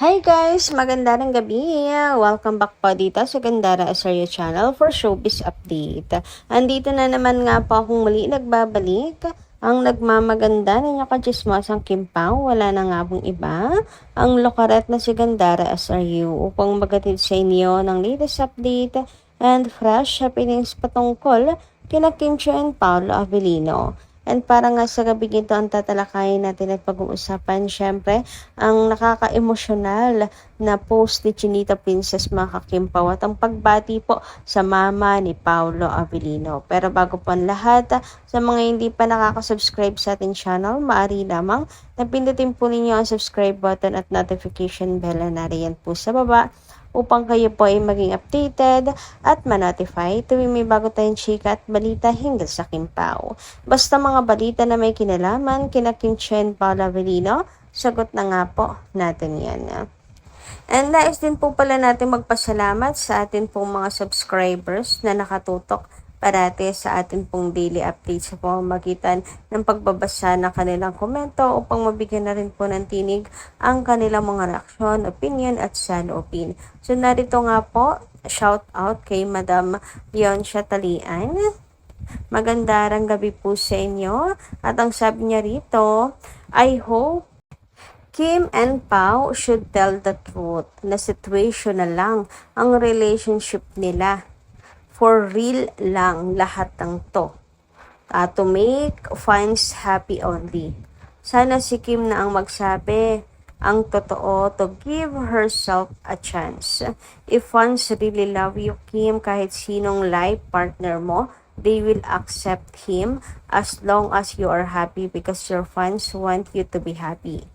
Hi guys! Magandang gabi! Welcome back po dito sa Gandara Asario Channel for Showbiz Update. Andito na naman nga po akong muli nagbabalik. Ang nagmamaganda na niya kachismosang Kim Pao, wala na nga pong iba. Ang lokaret na si Gandara Asario upang magatid sa inyo ng latest update and fresh happenings patungkol kina Kim Chiu and Paolo Avellino. And para nga sa gabi ito ang tatalakayin natin at pag-uusapan, syempre, ang nakaka-emosyonal na post ni Chinita Princess mga kakimpaw at ang pagbati po sa mama ni Paolo Avellino. Pero bago po ang lahat, sa mga hindi pa nakaka-subscribe sa ating channel, maaari lamang na pindutin po ninyo ang subscribe button at notification bell na nariyan po sa baba upang kayo po ay maging updated at ma-notify tuwing may bago tayong chika at balita hinggil sa Kimpao. Basta mga balita na may kinalaman kina Kim Chiu and Paolo Avellino, sagot na nga po natin yan. And nais din po pala natin magpasalamat sa atin pong mga subscribers na nakatutok parati sa atin pong daily updates sa pamamagitan ng pagbabasa ng kanilang komento upang mabigyan na rin po ng tinig ang kanilang mga reaksyon, opinion at saloobin. So narito nga po, shout out kay Madam Leoncia Talian. Magandang gabi po sa inyo. At ang sabi niya rito, I hope Kim and Pao should tell the truth na situation na lang ang relationship nila. For real lang lahat ng to. To make fans happy only. Sana si Kim na ang magsabi ang totoo to give herself a chance. If fans really love you, Kim, kahit sinong life partner mo, they will accept him as long as you are happy because your fans want you to be happy.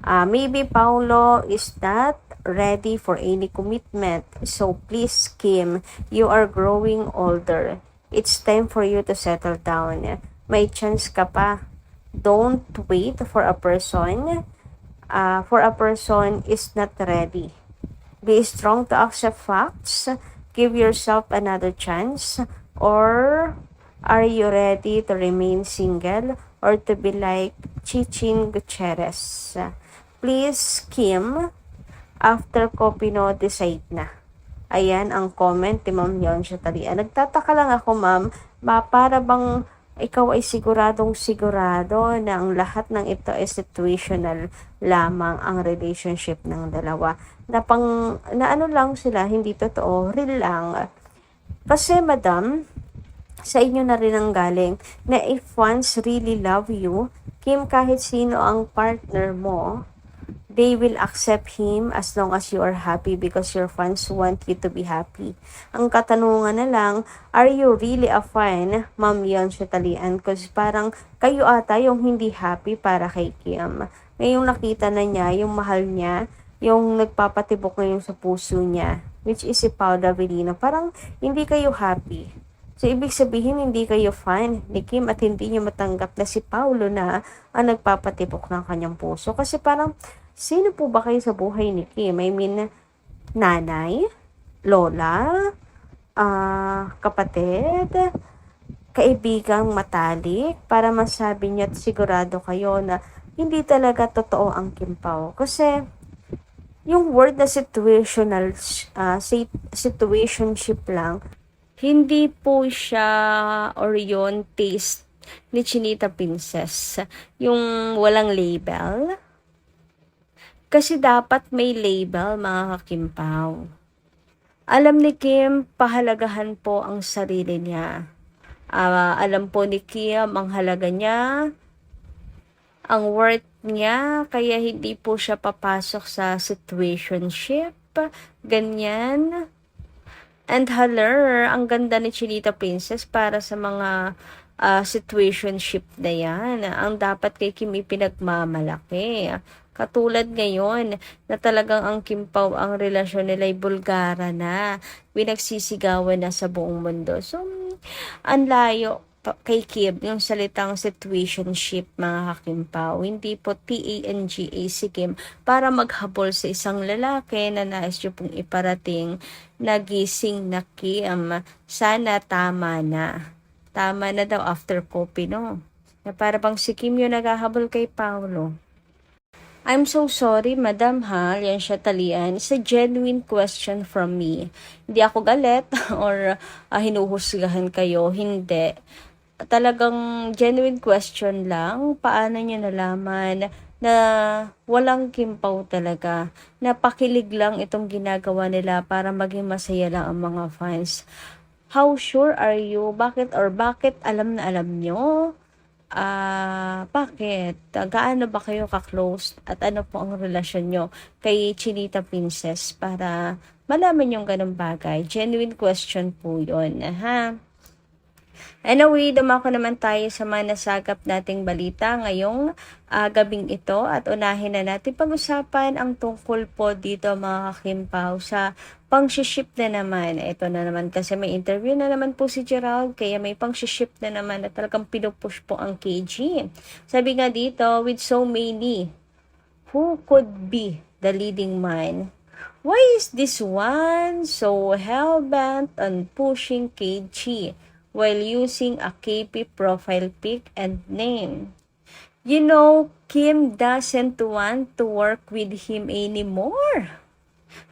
Maybe Paolo is not ready for any commitment. So please, Kim, you are growing older. It's time for you to settle down. May chance ka pa. Don't wait for a person. For a person is not ready. Be strong to accept facts. Give yourself another chance. Or are you ready to remain single or to be like Chichin Gutierrez? Please, Kim, after ko decide na. Ayan ang comment ni Ma'am Leoncia Talian. Nagtataka lang ako, ma'am, para bang ikaw ay siguradong sigurado na ang lahat ng ito ay situational lamang ang relationship ng dalawa. Na ano lang sila, hindi totoo, real lang. Kasi, madam, sa inyo na rin ang galing na if once really love you, Kim, kahit sino ang partner mo, they will accept him as long as you are happy because your fans want you to be happy. Ang katanungan na lang, are you really a fan, Ma'am Leoncia Talian? Kasi parang kayo ata yung hindi happy para kay Kim. Ngayong nakita na niya, yung mahal niya, yung nagpapatibok ngayon sa puso niya, which is si Paolo Avellino, parang hindi kayo happy. So, ibig sabihin, hindi kayo fan ni Kim at hindi niyo matanggap na si Paolo na ang nagpapatibok ng kanyang puso. Kasi parang, sino po ba kayo sa buhay ni Kim? I mean, nanay, lola, kapatid, kaibigang matalik, para masabi niyo at sigurado kayo na hindi talaga totoo ang Kim Pao. Kasi, yung word na situationship lang, hindi po siya or yun taste ni Chinita Princess. Yung walang label. Kasi dapat may label, mga kakimpaw. Alam ni Kim, pahalagahan po ang sarili niya. Alam po ni Kim ang halaga niya, ang worth niya, kaya hindi po siya papasok sa situationship, ganyan. And haler, ang ganda ni Chinita Princess para sa mga situationship na yan. Ang dapat kay Kim ipinagmamalaki. Katulad ngayon na talagang ang Kim Pao, ang relasyon nila ay bulgara na. Pinagsisigawan na sa buong mundo. So, ang layo kay Kim, yung salitang situationship, mga kakimpaw. Hindi po TANGA si Kim para maghabol sa isang lalaki na nais nyo pong iparating na gising na Kim. Sana tama na. Tama na daw after copy, no? Na para bang si Kim yung naghahabol kay Paolo. I'm so sorry, Madam ha. Yan siya talian. It's a genuine question from me. Hindi ako galit or hinuhusgahan kayo. Hindi. Talagang genuine question lang. Paano niyo nalaman na walang kimpaw talaga? Napakilig lang itong ginagawa nila para maging masaya lang ang mga fans. How sure are you? Bakit alam na alam nyo? Bakit? Gaano ba kayo ka-close at ano po ang relasyon nyo kay Chinita Princess para malaman yung ganong bagay? Genuine question po yun, ha? Anyway, dumako naman tayo sa mga nasagap nating balita ngayong gabing ito at unahin na natin pag-usapan ang tungkol po dito mga kakimpaw sa pang-ship na naman. Ito na naman kasi may interview na naman po si Gerald kaya may pang-ship na naman at talagang pinupush po ang KG. Sabi nga dito, with so many, who could be the leading man? Why is this one so hell-bent on pushing KG while using a KP profile pic and name? You know, Kim doesn't want to work with him anymore.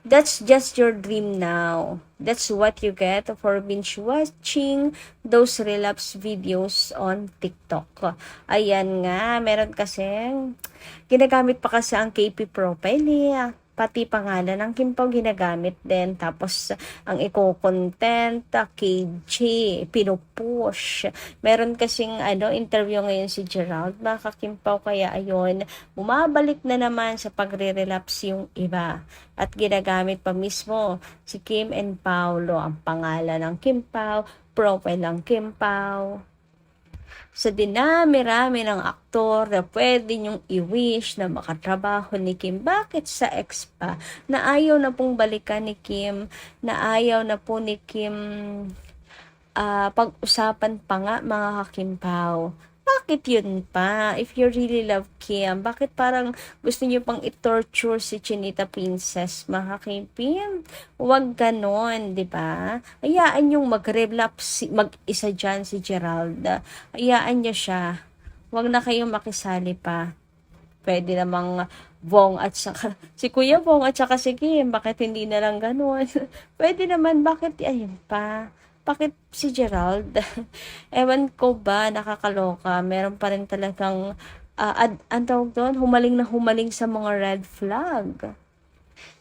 That's just your dream now. That's what you get for binge watching those relapse videos on TikTok. Ayan nga, meron kasing ginagamit pa kasi ang KP profile niya. Pati pangalan ng Kim Pao ginagamit din. Tapos, ang eco-content, KG, pinupush. Meron kasing interview ngayon si Gerald, mga ka-Kim Pao, kaya ayun, bumabalik na naman sa pagre-relapse yung iba. At ginagamit pa mismo si Kim and Paulo ang pangalan ng Kim Pao, profile ng Kim Pao. Sa dinami-rami ng aktor na pwede niyong i-wish na makatrabaho ni Kim, bakit sa ex pa na ayaw na pong balikan ni Kim, na ayaw na po ni Kim pag-usapan pa nga mga kakimpaw? Bakit yun pa? If you really love Kim, bakit parang gusto niyo pang i-torture si Chinita Princess, mga kimpim? Huwag ganon, di ba? Hayaan yung mag-relapse, mag-isa dyan si Gerald. Hayaan niyo siya. Huwag na kayong makisali pa. Pwede namang Bong at saka, si Kuya Bong at saka si Kim, bakit hindi na lang ganon? Pwede naman, bakit, ayun pa? Bakit si Gerald? Ewan ko ba, nakakaloka. Meron pa rin talagang, ang tawag doon, humaling na humaling sa mga red flag.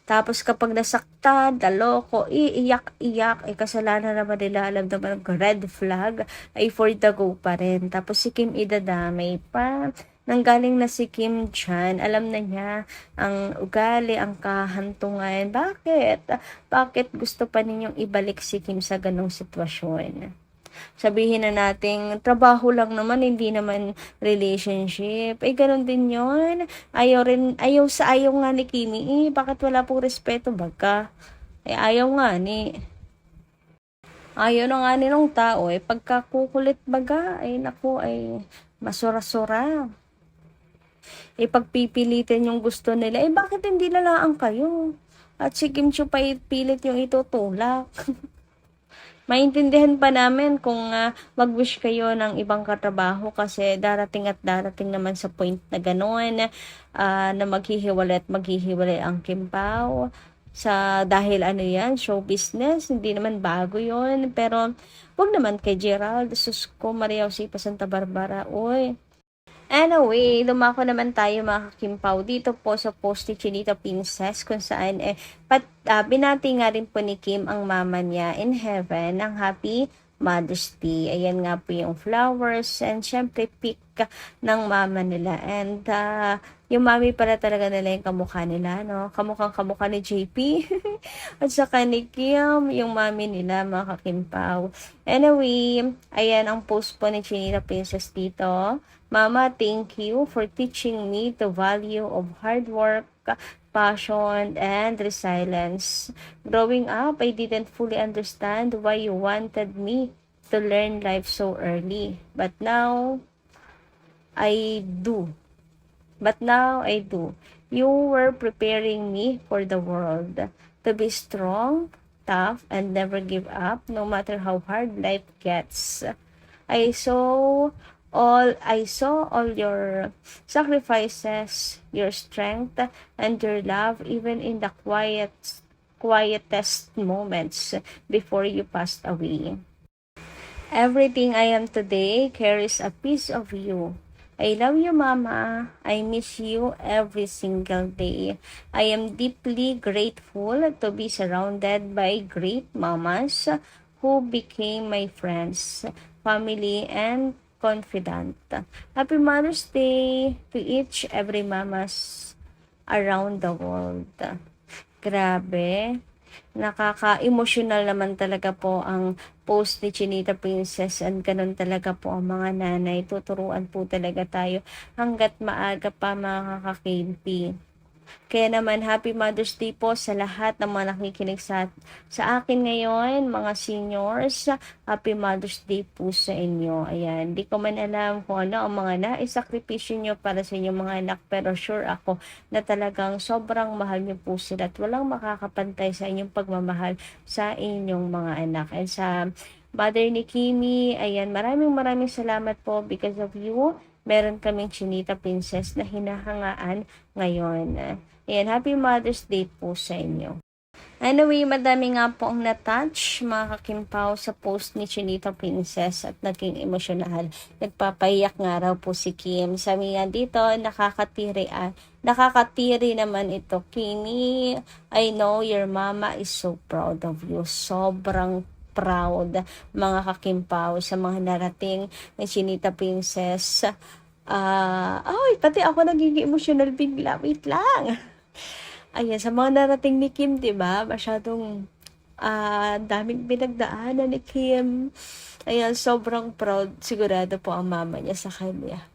Tapos kapag nasaktan, daloko, iiyak-iyak, kasalanan naman nila, alam naman ng red flag, ay for the go pa rin. Tapos si Kim idadamay pa. Nanggaling na si Kim Chan, alam na niya ang ugali, ang kahantungan. Bakit? Bakit gusto pa ninyong ibalik si Kim sa ganong sitwasyon? Sabihin na nating trabaho lang naman, hindi naman relationship. Ganun din yon. Ayaw nga ni Kimi. Bakit wala pong respeto baga? Ayaw nga ni. Ayaw na nga ni nung tao. Pagkakukulit baga, naku, masura-sura. Pagpipilitin yung gusto nila, bakit hindi lalaan kayo? At si Kim Chiu pa ipilit yung itutulak. Maintindihan pa namin kung mag-wish kayo ng ibang katrabaho kasi darating naman sa point na gano'n na maghihiwalay ang Kim Pao dahil yan, show business, hindi naman bago yon. Pero wag naman kay Gerald, sus ko, Maria Jose Santa Barbara, oy. Anyway, lumako naman tayo mga kakimpaw dito po sa post ni Chinita Princess kung saan binati nga rin po ni Kim ang mama niya in heaven ng Happy Mother's Day. Ayan nga po yung flowers and syempre pic ng mama nila. And yung mami pala talaga nila yung kamukha nila, no? Kamukha ni JP. At saka ni Kim, yung mami nila, mga kakimpaw. Anyway, ayan ang post po ni Chinita Princess dito. Mama, thank you for teaching me the value of hard work, passion, and resilience. Growing up, I didn't fully understand why you wanted me to learn life so early. But now, I do. You were preparing me for the world. To be strong, tough, and never give up no matter how hard life gets. I saw I saw all your sacrifices, your strength, and your love, even in the quietest moments before you passed away. Everything I am today carries a piece of you. I love you, Mama. I miss you every single day. I am deeply grateful to be surrounded by great mamas who became my friends, family, and confidant. Happy Mother's Day to each every mamas around the world. Grabe. Nakaka-emotional naman talaga po ang post ni Chinita Princess, and ganun talaga po ang mga nanay. Tuturuan po talaga tayo hangga't maaga pa, mga ka-KP. Kaya naman, Happy Mother's Day po sa lahat ng mga nakikinig sa akin ngayon, mga seniors. Happy Mother's Day po sa inyo. Ayan, di ko man alam kung ano ang mga naisakripisyo nyo para sa inyong mga anak, pero sure ako na talagang sobrang mahal nyo po sila at walang makakapantay sa inyong pagmamahal sa inyong mga anak. And sa mother ni Kimi, ayan, maraming salamat po. Because of you, meron kaming Chinita Princess na hinahangaan ngayon. Ayan, Happy Mother's Day po sa inyo. Anyway, madami nga po ang natouch, mga kakimpaw, sa post ni Chinita Princess at naging emosyonal. Nagpapaiyak nga raw po si Kim. Sabi nga dito, nakakatiri naman ito. Kimi, I know your mama is so proud of you. Sobrang proud, mga kakimpaw, sa mga narating ni Chinita Princess. Pati ako nagiging emotional bigla. Wait lang. Ayan, sa mga narating ni Kim, 'di ba? Masyadong daming pinagdaanan ni Kim. Ayan, sobrang proud sigurado po ang mama niya sa kanya.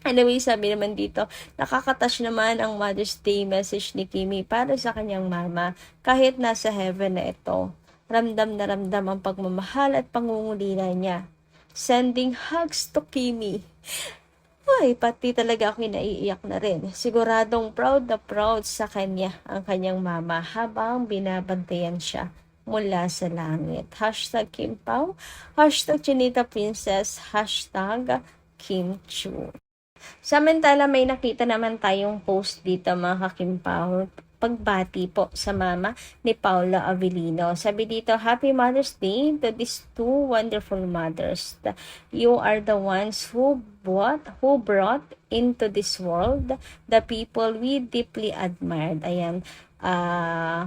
Anyway, sabi naman dito, nakakatouch naman ang Mother's Day message ni Kimi para sa kanyang mama. Kahit nasa heaven na ito, ramdam na ramdam ang pagmamahal at pangungulila niya. Sending hugs to Kimi. Ay, pati talaga ako naiiyak na rin. Siguradong proud na proud sa kanya ang kanyang mama habang binabantayan siya mula sa langit. Hashtag Kim Pao, hashtag Chinita Princess, hashtag Kim Chu. Samantala, may nakita naman tayong post dito, mga kakimpaw, pagbati po sa mama ni Paula Avellino. Sabi dito, Happy Mother's Day to these two wonderful mothers. You are the ones who brought into this world the people we deeply admired. Ayan,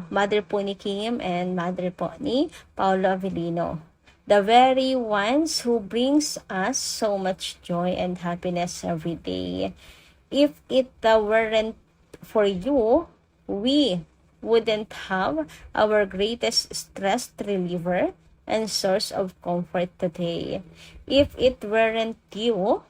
mother po ni Kim and mother po ni Paula Avellino. The very ones who brings us so much joy and happiness every day. If it weren't for you, we wouldn't have our greatest stress reliever and source of comfort today. If it weren't you,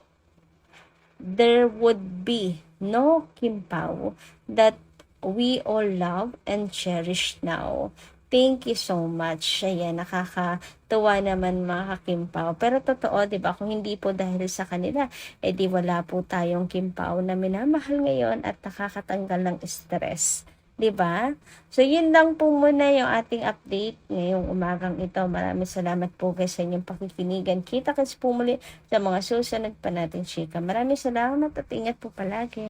there would be no Kim Pao that we all love and cherish now. Thank you so much. Ayan, nakakatuwa naman, mga kakimpaw. Pero totoo, di ba, kung hindi po dahil sa kanila, di wala po tayong kimpaw na minamahal ngayon at nakakatanggal ng stress. Di ba? So, yun lang po muna yung ating update ngayong umagang ito. Maraming salamat po guys sa inyong pakikinigan. Kita-kits po muli sa mga susunod pa natin chika. Maraming salamat at ingat po palagi.